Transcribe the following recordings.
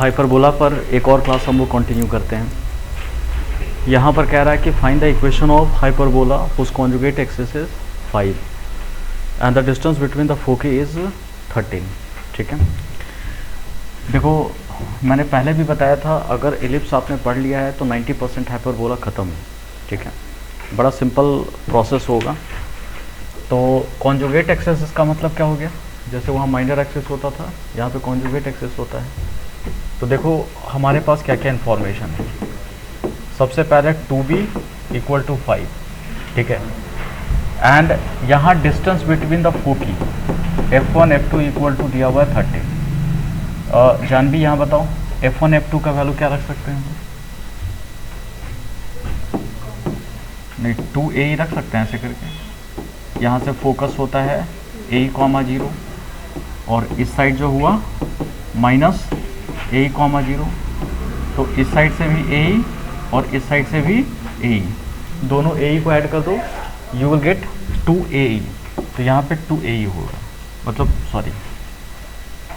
Hyperbola पर एक और क्लास हम लोग कंटिन्यू करते हैं। यहाँ पर कह रहा है कि find the equation of hyperbola whose conjugate axis is 5 and the distance between the foci is 13। ठीक है, देखो मैंने पहले भी बताया था, अगर एलिप्स आपने पढ़ लिया है तो 90% हाइपरबोला ख़त्म है। ठीक है, बड़ा सिंपल प्रोसेस होगा। तो कॉन्जुगेट एक्सिस का मतलब क्या हो गया, जैसे वहाँ माइनर एक्सिस होता था, यहाँ पे कॉन्जुगेट एक्सिस होता है। तो देखो हमारे पास क्या क्या इन्फॉर्मेशन है। सबसे पहले 2b इक्वल टू 5, ठीक है, एंड यहाँ distance between the foci f1 f2 equal to दिया हुआ है 30। जानवी यहाँ बताओ f1 f2 का वैल्यू क्या रख सकते हैं? नहीं, 2a ही रख सकते हैं ऐसे करके। यहाँ से फोकस होता है a,0 और इस साइड जो हुआ माइनस a,0, तो इस साइड से भी a और इस साइड से भी a, दोनों a को ऐड कर दो, यू विल गेट 2a। तो यहाँ पे 2a होगा, मतलब सॉरी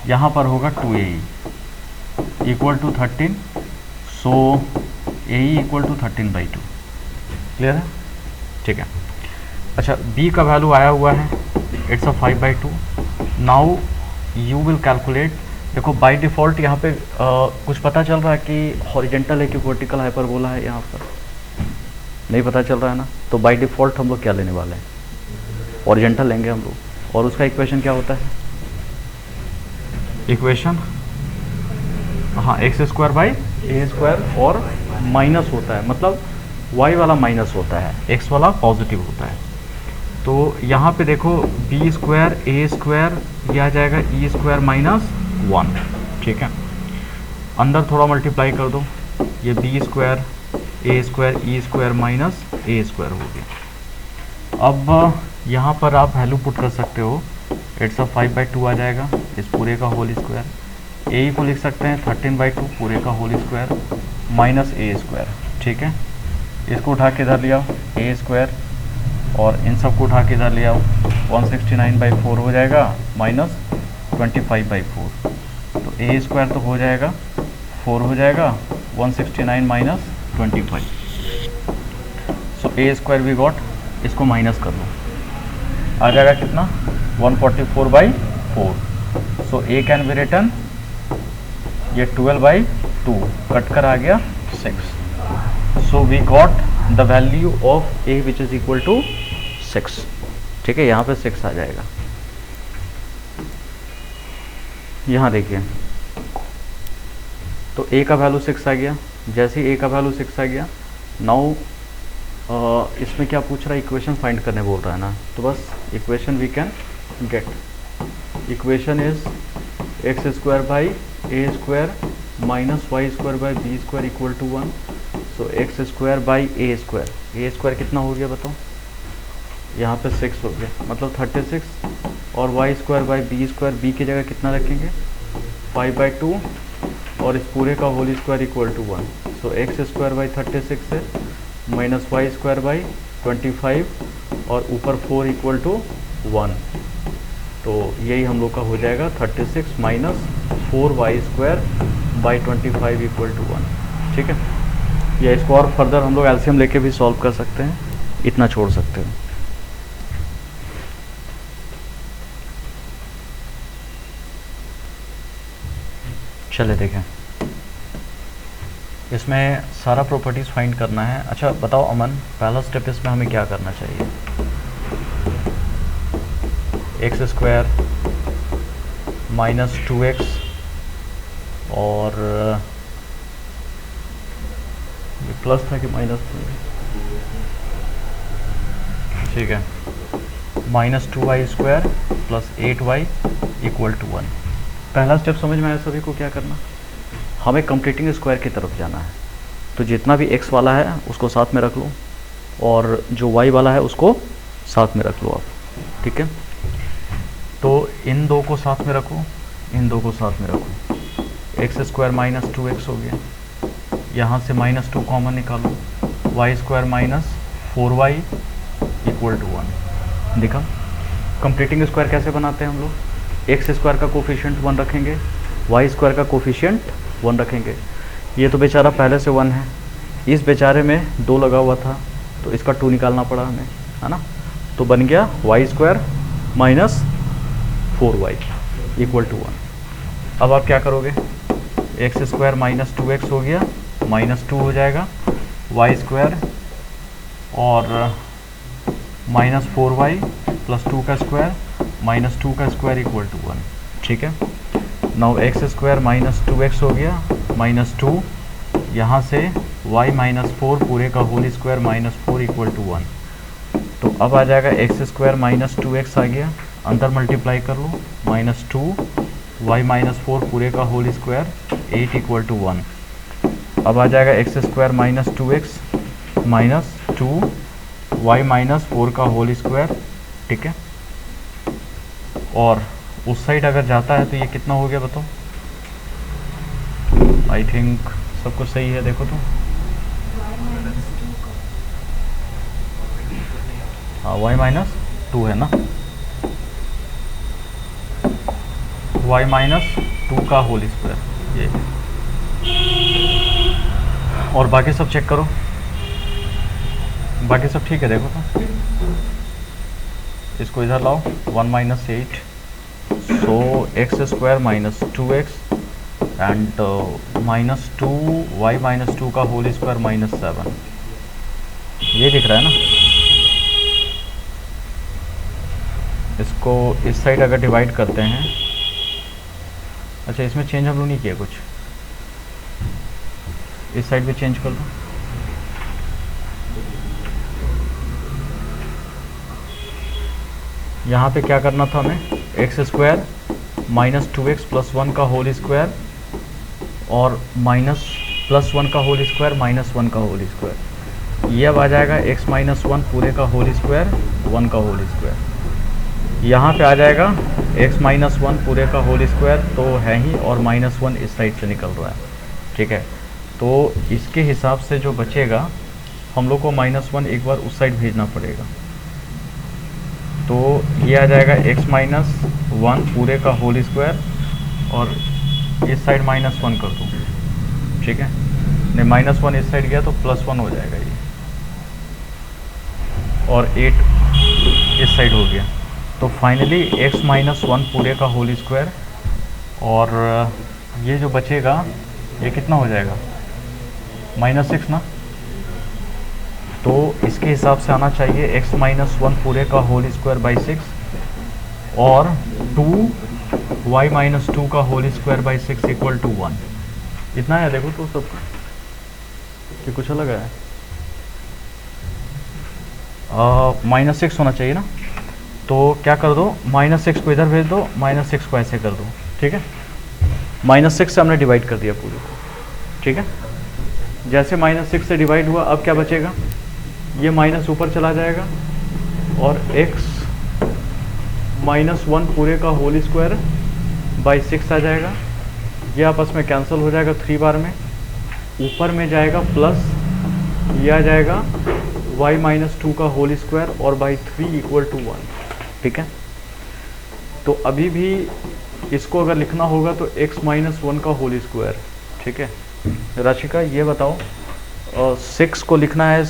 यहाँ पर होगा 2a equal to 13, so a equal to 13/2। Clear है? ठीक है। अच्छा, b का वैल्यू आया हुआ है, it's a 5/2। Now you will calculate. देखो बाय डिफ़ॉल्ट यहाँ पे कुछ पता चल रहा है कि हॉरिजेंटल है कि वर्टिकल हाइपरबोला है, यहाँ पर नहीं पता चल रहा है ना। तो बाय डिफ़ॉल्ट हम लोग क्या लेने वाले हैं, हॉरिजेंटल लेंगे हम लोग। और उसका इक्वेशन क्या होता है, इक्वेशन हाँ x² और माइनस होता है, मतलब y वाला माइनस होता है, x वाला पॉजिटिव होता है। तो यहाँ पे देखो b² a² ये आ जाएगा e² माइनस 1। ठीक है, अंदर थोड़ा मल्टीप्लाई कर दो, ये b² a² e² minus a² हो गया। अब यहाँ पर आप वैल्यू पुट कर सकते हो, इट्स अ 5/2 आ जाएगा, इस पूरे का होल स्क्वायर। a को लिख सकते हैं 13/2 पूरे का होल स्क्वायर माइनस a²। ठीक है, इसको उठा के इधर ले आओ a² और इन सब को उठा के इधर ले आओ, 169/4 हो जाएगा माइनस 25/4। तो a² तो हो जाएगा 4 हो जाएगा, 169 minus 25, so a² we got. इसको माइनस कर लो, आ जाएगा कितना, 144/4। सो a कैन बी रिटर्न, ये 12/2 कट कर आ गया 6। So we got the value of a which is equal to 6। ठीक है, यहाँ पे 6 आ जाएगा। यहाँ देखिए, तो a का वैल्यू 6 आ गया। जैसे ही a का वैल्यू 6 आ गया, नाउ इसमें क्या पूछ रहा है, इक्वेशन फाइंड करने बोल रहा है ना। तो बस equation we can get, equation is x² minus y² equal to 1। So x² a² कितना हो गया बताओ, यहाँ पे 6 हो गया, मतलब 36, और y² b की जगह कितना रखेंगे 5/2 और इस पूरे का whole square equal to 1। So x²/36 है माइनस y²/25 और ऊपर 4 इक्वल टू 1। तो यही हम लोग का हो जाएगा 36 माइनस 4y²/25 इक्वल टू 1। ठीक है, या इसको और फर्दर हम लोग एलसीएम लेके भी सॉल्व कर सकते हैं, इतना छोड़ सकते हैं। चले देखें, इसमें सारा प्रॉपर्टीज़ फाइंड करना है। अच्छा बताओ अमन, पहला स्टेप इसमें हमें क्या करना चाहिए, x² माइनस 2x और ये प्लस था कि माइनस था, ठीक है, minus 2y² plus 8y equal to 1। पहला स्टेप समझ में आया सभी को, क्या करना, हमें कंप्लीटिंग स्क्वायर की तरफ जाना है। तो जितना भी x वाला है उसको साथ में रख लो और जो y वाला है उसको साथ में रख लो आप। ठीक है, तो इन दो को साथ में रखो, इन दो को साथ में रखो, x² माइनस 2x हो गया, यहाँ से -2 कॉमन निकालो, y² minus 4y equal to 1। देखा, कंप्लीटिंग स्क्वायर कैसे बनाते हैं हम लोग, x² का कोफिशिएंट 1 रखेंगे, y² का कोफिशिएंट 1 रखेंगे। ये तो बेचारा पहले से 1 है, इस बेचारे में 2 लगा हुआ था तो इसका 2 निकालना पड़ा हमें, है ना। तो बन गया y² minus 4y equal to 1। अब आप क्या करोगे, x² माइनस 2x हो गया, माइनस 2 हो जाएगा, y² और माइनस 4y प्लस 2 का स्क्वायर माइनस 2 का स्क्वायर इक्वल टू 1। ठीक है, नाउ x² माइनस 2x हो गया, माइनस 2, यहाँ से y माइनस 4 पूरे का whole square minus 4 equal to 1। तो अब आ जाएगा x² माइनस 2x आ गया, अंदर मल्टीप्लाई कर लो, माइनस 2 y माइनस 4 पूरे का होल स्क्वायर 8 इक्वल टू 1। अब आ जाएगा x² minus 2x minus 2 y minus 4 का होल स्क्वायर। ठीक है, और उस साइड अगर जाता है तो ये कितना हो गया बताओ। आई थिंक सब कुछ सही है, देखो तो हाँ y माइनस 2 है ना, y माइनस 2 का होल स्क्वायर ये। और बाकी सब चेक करो, बाकी सब ठीक है, देखो तो इसको इधर लाओ, 1 minus 8, so x² minus 2x and minus 2 y minus 2 का होल स्क्वायर माइनस 7, ये दिख रहा है ना। इसको इस साइड अगर डिवाइड करते हैं, अच्छा इसमें चेंज हम लोग नहीं किया कुछ, इस साइड भी चेंज कर दो। यहाँ पे क्या करना था हमें, x² माइनस 2x प्लस 1 का होल स्क्वायर और माइनस प्लस 1 का होल स्क्वायर माइनस 1 का होल स्क्वायर। ये अब आ जाएगा x माइनस 1 पूरे का होल स्क्वायर 1 का होल स्क्वायर। यहाँ पे आ जाएगा x माइनस 1 पूरे का होल स्क्वायर तो है ही, और माइनस 1 इस साइड से निकल रहा है। ठीक है, तो इसके हिसाब से जो बचेगा हम लोग को माइनस 1 एक बार उस साइड भेजना पड़ेगा। तो ये आ जाएगा x माइनस 1 पूरे का होल स्क्वायर और इस साइड माइनस 1 कर दूँ। ठीक है, नहीं माइनस 1 इस साइड गया तो प्लस 1 हो जाएगा ये, और 8 इस साइड हो गया। तो फाइनली x माइनस 1 पूरे का होल स्क्वायर, और ये जो बचेगा ये कितना हो जाएगा, माइनस 6 ना। तो इसके हिसाब से आना चाहिए x माइनस 1 पूरे का होल स्क्वायर बाई 6 और 2 y माइनस 2 का whole square by 6 equal to 1। इतना है, देखो तो सब कि कुछ अलग है, माइनस 6 होना चाहिए ना। तो क्या कर दो, माइनस 6 को इधर भेज दो, माइनस 6 को ऐसे कर दो। ठीक है, माइनस 6 से हमने डिवाइड कर दिया पूरे को। ठीक है, जैसे माइनस 6 से डिवाइड हुआ अब क्या बचेगा, ये माइनस ऊपर चला जाएगा और x माइनस 1 पूरे का होल स्क्वायर बाई 6 आ जाएगा। ये आपस में कैंसिल हो जाएगा 3 बार में, ऊपर में जाएगा प्लस, ये आ जाएगा y माइनस 2 का होल स्क्वायर और बाई 3 इक्वल टू 1। ठीक है, तो अभी भी इसको अगर लिखना होगा तो x माइनस 1 का होल स्क्वायर। ठीक है, राशिका ये बताओ 6 को लिखना है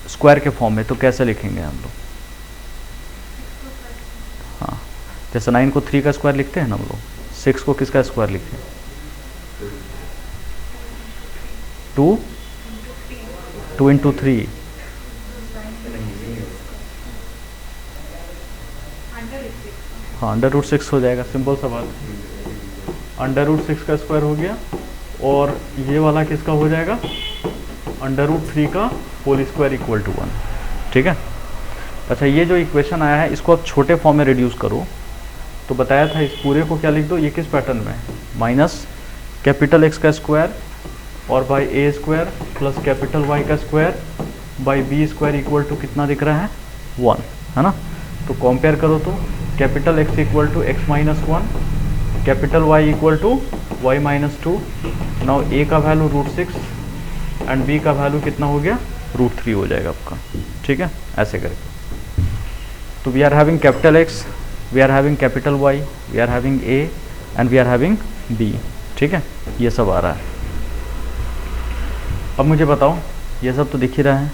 स्क्वायर के फॉर्म में तो कैसे लिखेंगे हम लोग। हाँ, जैसे 9 को 3 का स्क्वायर लिखते हैं ना हम लोग, 6 को किसका स्क्वायर लिखते हैं, 2 इंटू 3, हाँ √6 हो जाएगा, सिंपल सा बात। √6 का स्क्वायर हो गया और ये वाला किसका हो जाएगा, √3 का होल स्क्वायर इक्वल टू 1। ठीक है, अच्छा ये जो इक्वेशन आया है इसको आप छोटे फॉर्म में रिड्यूस करो। तो बताया था इस पूरे को क्या लिख दो, ये किस पैटर्न में, माइनस कैपिटल X का स्क्वायर और by a square plus capital Y का square by b square equal to कितना दिख रहा है, 1, है ना। तो कंपेयर करो तो capital X equal to x minus 1, capital Y equal to y minus 2। Now a का वैल्यू √6 एंड b का वैल्यू कितना हो गया, √3 हो जाएगा आपका। ठीक है, ऐसे करके। तो we are having capital X, we are having capital Y, we are having a and we are having b। ठीक है, ये सब आ रहा है। अब मुझे बताओ, ये सब तो दिख ही रहा है।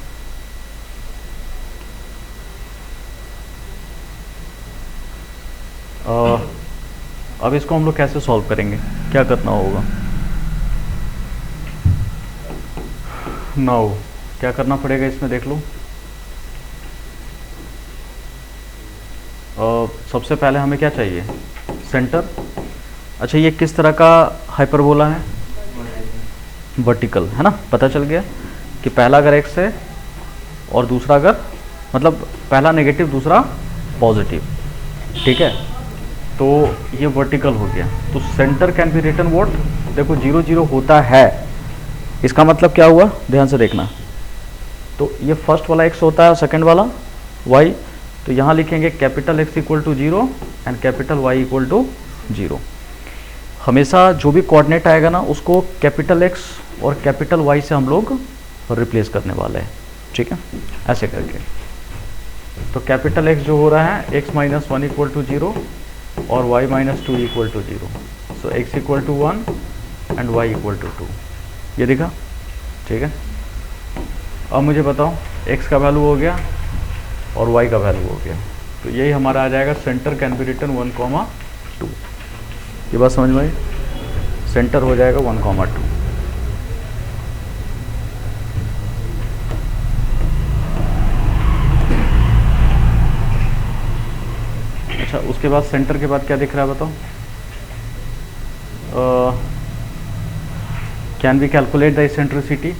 अब इसको हम लोग कैसे सॉल्व करेंगे, क्या करना होगा? नाउ क्या करना पड़ेगा इसमें, देख लो। सबसे पहले हमें क्या चाहिए, सेंटर। अच्छा, ये किस तरह का हाइपरबोला है? वर्टिकल, है ना। पता चल गया कि पहला अगर एक्स है और दूसरा अगर, मतलब पहला नेगेटिव दूसरा पॉजिटिव, ठीक है, तो ये वर्टिकल हो गया। तो centre can be written what, देखो 0 0 होता है, इसका मतलब क्या हुआ, ध्यान से देखना। तो ये फर्स्ट वाला एक्स होता है, सेकंड वाला वाई। तो यहाँ लिखेंगे capital X equal to 0 and capital Y equal to 0। हमेशा जो भी कोऑर्डिनेट आएगा ना, उसको कैपिटल एक्स और कैपिटल वाई से हम लोग रिप्लेस करने वाले हैं, ठीक है, ऐसे करके। तो कैपिटल एक्स जो हो रहा है x माइनस 1 इक्वल टू 0 और y minus 2 equal to 0। So x equal to 1 and y equal to 2, ये दिखा, ठीक है। अब मुझे बताओ, x का वैल्यू हो गया और y का वैल्यू हो गया, तो यही हमारा आ जाएगा सेंटर कैन बी रिटन 1,2। ये बात समझ में आई, सेंटर हो जाएगा 1,2। अच्छा, उसके बाद सेंटर के बाद क्या दिख रहा है बताओ? Can we calculate the eccentricity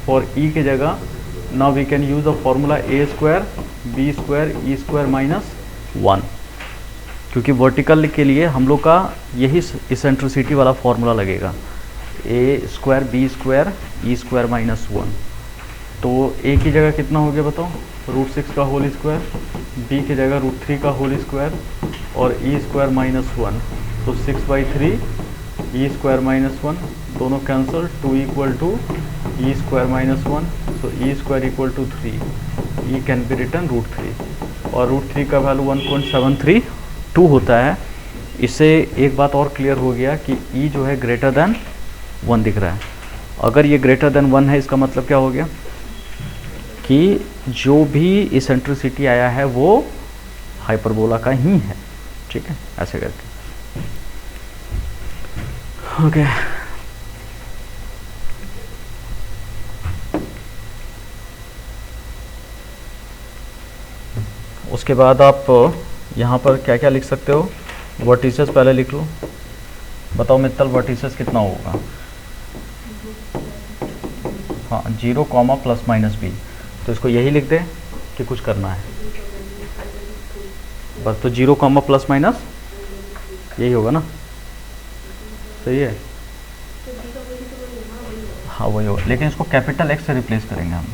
for E की जगह? Now we can use the formula A square B square E square minus 1, क्योंकि वर्टिकल के लिए हम लोग का यही इसेंट्रिसिटी वाला फॉर्मूला लगेगा, ए square B square E square minus 1। तो ए की जगह कितना हो गया बताओ? √6 का होल स्क्वायर, बी की जगह √3 का होल स्क्वायर और ई स्क्वायर माइनस 1। तो 6/3 ई स्क्वायर माइनस 1, दोनों cancel, 2 equal to e square minus 1। So e square equal to 3, e can be written √3, और √3 का वैल्यू 1.732 होता है। इससे एक बात और क्लियर हो गया कि ई जो है ग्रेटर देन 1 दिख रहा है। अगर ये ग्रेटर देन 1 है, इसका मतलब क्या हो गया कि जो भी इसेंट्रिसिटी आया है वो हाइपरबोला का ही है, ठीक है, ऐसे करके। ओके, उसके बाद आप यहाँ पर क्या क्या लिख सकते हो? वर्टिसेस पहले लिख लो। बताओ मित्तल, वर्टिसेस कितना होगा? हाँ, 0, प्लस माइनस बी। तो इसको यही लिख दे कि कुछ करना है बस। तो 0, प्लस माइनस यही होगा ना, सही है? हाँ वही होगा, लेकिन इसको कैपिटल एक्स से रिप्लेस करेंगे हम।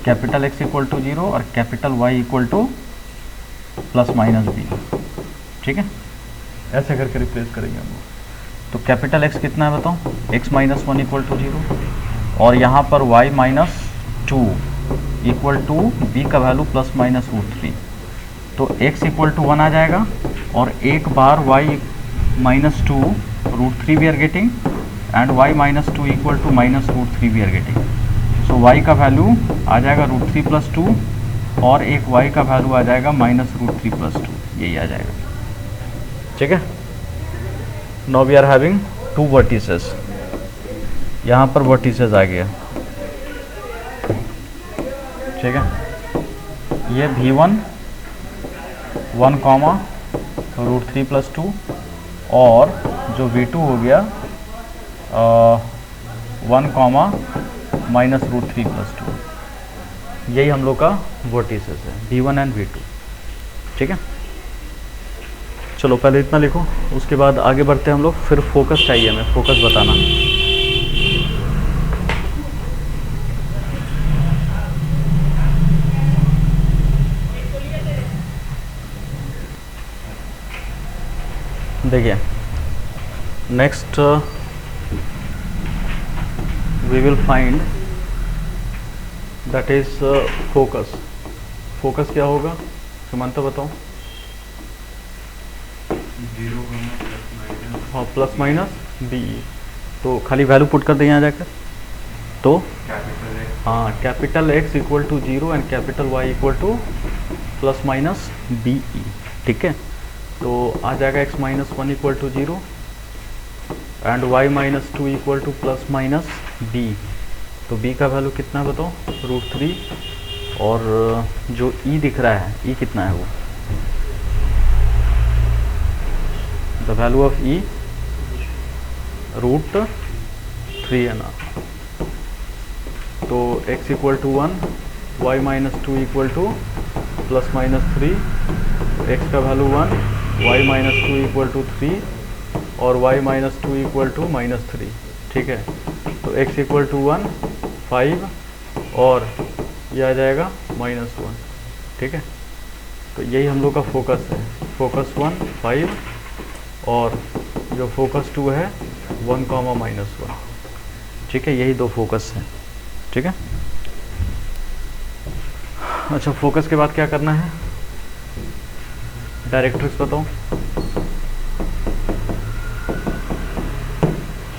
कैपिटल एक्स इक्वल टू 0 और capital Y equal to plus minus b, ठीक है, ऐसे करके रिप्लेस करेंगे हम। तो कैपिटल एक्स कितना है बताओ? एक्स माइनस 1 इक्वल टू 0 और यहाँ पर y minus 2 equal to b का वैल्यू प्लस माइनस √3। तो x इक्वल टू 1 आ जाएगा और एक बार y minus 2 √3 we are getting and y minus 2 equal to minus √3 we are getting. So y का वैल्यू आ जाएगा √3 प्लस 2 और एक y का वैल्यू आ जाएगा माइनस √3 प्लस 2, यही आ जाएगा, ठीक है। Now we are having 2 vertices, यहाँ पर वर्टिसेस आ गया, ठीक है। ये v1 1, √3 प्लस 2 और जो v2 हो गया 1, माइनस √3 प्लस 2। यही हम लोग का वर्टिसेस है, v1 एंड v2, ठीक है। चलो पहले इतना लिखो, उसके बाद आगे बढ़ते हैं हम लोग। फिर फोकस चाहिए हमें, फोकस बताना। देखिए, next we will find that is focus. Focus क्या होगा सुमंत बताओ? 0, हाँ, प्लस माइनस बी। तो खाली वैल्यू पुट कर दें यहाँ जाकर, तो हाँ, capital X equal to 0 and capital Y equal to plus minus b e. ठीक है, तो आ जाएगा x minus 1 equal to 0 and y minus 2 equal to plus minus b. तो b का वैल्यू कितना है बताओ, √3, और जो e दिख रहा है, e कितना है वो, द वैल्यू ऑफ e √3 है ना। तो x equal to 1, y minus 2 equal to plus minus 3, x का value 1, y minus 2 equal to 3 और y minus 2 equal to minus 3। ठीक है, तो x इक्वल टू 1, 5 और ये आ जाएगा -1। ठीक है, तो यही हम लोग का फोकस है, फोकस 1 5 और जो फोकस 2 है 1, -1। ठीक है, यही दो फोकस है। ठीक है, अच्छा फोकस के बाद क्या करना है, डायरेक्ट्रिक्स बताओ,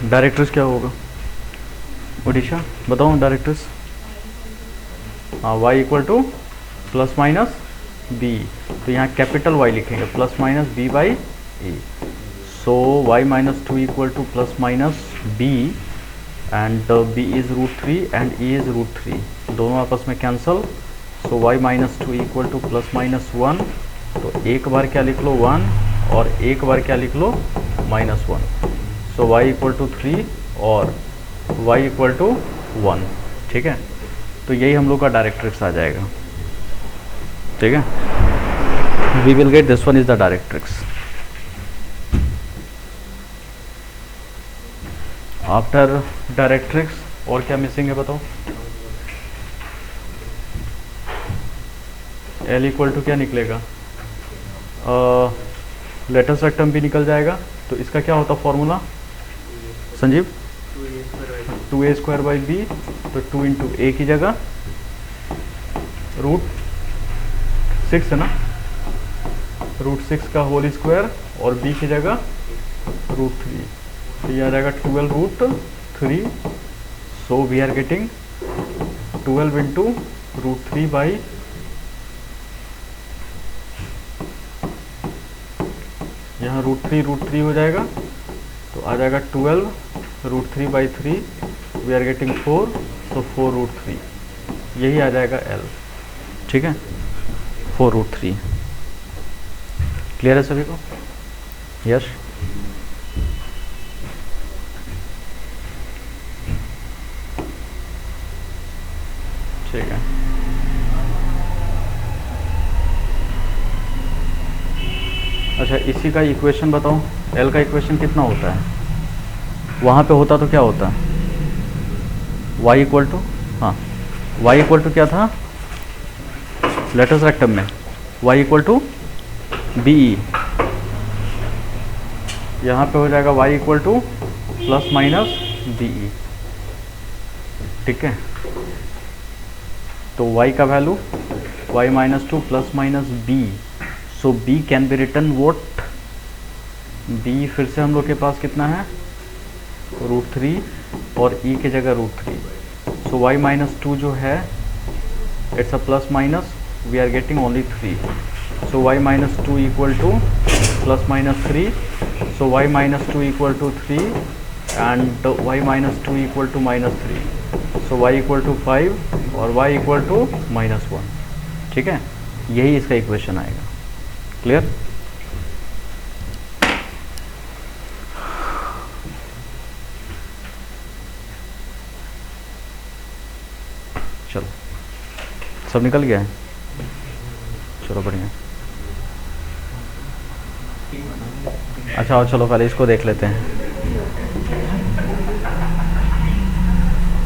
डायरेक्ट्रिक्स क्या होगा ओडिशा, बताओ डायरेक्ट्रिक्स। हाँ, y equal to plus minus b, तो यहाँ कैपिटल Y लिखेंगे, plus minus b by a. So y minus 2 equal to plus minus b and b is √3 and e is √3, दोनों आपस में cancel. So y minus 2 equal to plus minus 1, तो एक बार क्या लिख लो 1 और एक बार क्या लिख लो -1। सो y इक्वल टू 3 और y इक्वल टू 1। ठीक है, तो यही हम लोग का डायरेक्ट्रिक्स आ जाएगा। ठीक है, we will get this one is the directrix. After directrix और क्या मिसिंग है बताओ, L इक्वल टू क्या निकलेगा, लेटेस्ट रेक्टम भी निकल जाएगा। तो इसका क्या होता फॉर्मूला संजीव, 2a²/b, तो 2 इंटू ए की जगह √6 है ना, √6 का होल स्क्वायर और b की जगह √3, तो ये आ जाएगा 12√3। So we are getting 12 into √3 by, यहाँ √3 हो जाएगा, तो आ जाएगा 12 √3/3, वी आर गेटिंग 4, सो 4√3, यही आ जाएगा L। ठीक है, 4√3। क्लियर है सभी को? यस, ठीक है। अच्छा, इसी का इक्वेशन बताओ, L का इक्वेशन कितना होता है, वहाँ पे होता तो क्या होता, y इक्वल टू, हाँ y इक्वल टू क्या था लेटेस्ट रेक्टम में, y equal to b e, यहाँ पे हो जाएगा y equal to plus minus b e. ठीक है, तो y का value y minus 2 plus minus b, so b can be written what, b फिर से हम लोग के पास कितना है √3 और e की जगह √3, सो y माइनस 2 जो है it's a plus minus, we are getting only 3, so y minus 2 equal to plus minus 3, so y minus 2 equal to 3 and y minus 2 equal to -3, so y equal to 5 और y equal to -1। ठीक है, यही इसका equation आएगा। Clear? चलो, सब निकल गया है, चलो बढ़िया। अच्छा, और चलो पहले इसको देख लेते हैं।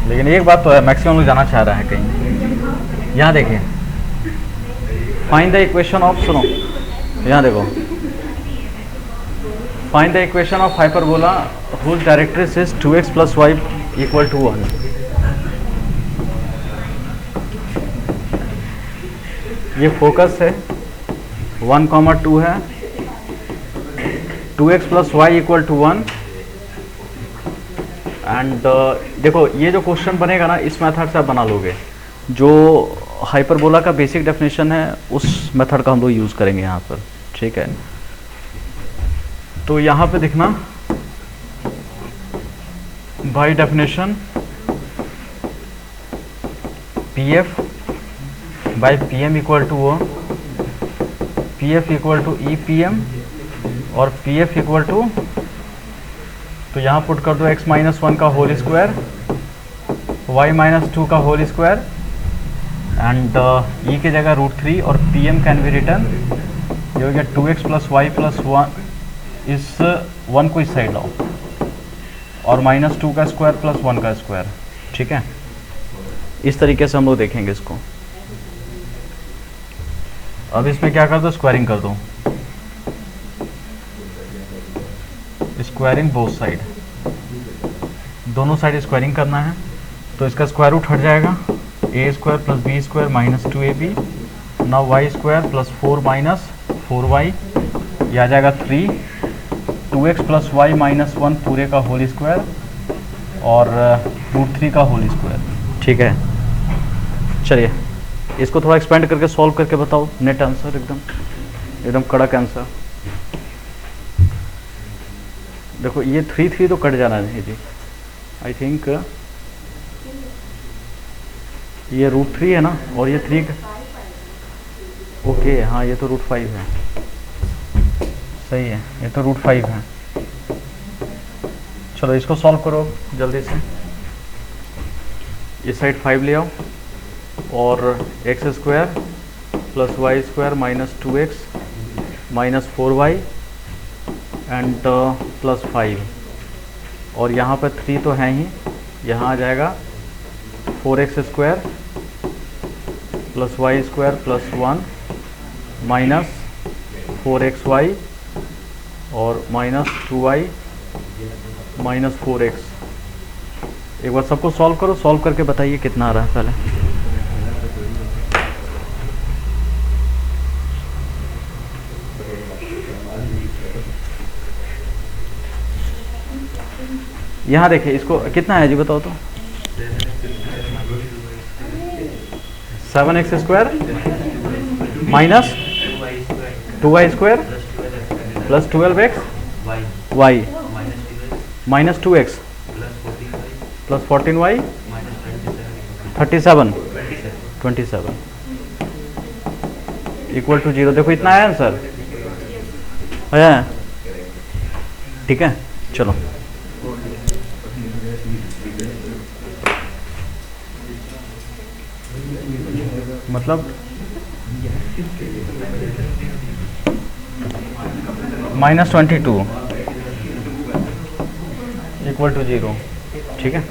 लेकिन एक बात तो है, मैक्सिमम लोग जाना चाह रहा है कहीं। यहाँ देखिए, फाइंड द इक्वेशन ऑफ, सुनो यहाँ देखो, find the equation of hyperbola whose directrix is 2x + y = 1। ये फोकस है, 1, 2 है, 2x + y = 1 एंड देखो ये जो क्वेश्चन बनेगा ना, इस मेथड से आप बना लोगे। जो हाइपरबोला का बेसिक डेफिनेशन है उस मेथड का हम लोग यूज़ करेंगे यहाँ पर, ठीक है। तो यहाँ पे देखना, by definition P F by P M equal to वो, P F equal to E P M और पी एफ इक्वल टू, तो यहाँ पुट कर दो x माइनस वन का whole square, y minus two का होल स्क्वायर एंड ई की जगह √3 और P M can be return, ये हो गया 2x plus Y plus one, इस वन को इस साइड लाओ और -2 का स्क्वायर प्लस 1 का स्क्वायर, ठीक है। इस तरीके से हम लोग देखेंगे इसको। अब इसमें क्या कर दो, स्क्वायरिंग कर दो, स्क्वायरिंग बोथ साइड, दोनों साइड स्क्वायरिंग करना है। तो इसका स्क्वायर रूट हट जाएगा, A square plus B square minus 2ab, now Y square plus 4 minus 4y, ये आ जाएगा 3, 2x प्लस वाई माइनस 1 पूरे का होल स्क्वायर और √3 का होल स्क्वायर, ठीक है। चलिए इसको थोड़ा एक्सपेंड करके सॉल्व करके बताओ, नेट आंसर एकदम कड़क आंसर। देखो ये 3 तो कट जाना है जी, आई थिंक ये √3 है ना, और ये 3 ओके, हाँ ये तो √5 है, सही है, ये तो √5 है। चलो इसको सॉल्व करो जल्दी से, इस साइड 5 ले आओ और x square plus y square minus 2x minus 4y and plus 5, और यहाँ पर 3 तो है ही, यहाँ आ जाएगा 4x square plus y square plus 1 minus 4xy और माइनस 2y माइनस 4x। एक बार सबको सॉल्व करो, सॉल्व करके बताइए कितना आ रहा है पहले। यहाँ देखिए इसको कितना है जी, बताओ तो। 7x square minus 2y square plus 12x y minus 2x plus 14y 27 equal to 0। देखो इतना है आंसर, है, ठीक है। चलो मतलब -22 इक्वल टू 0, ठीक है।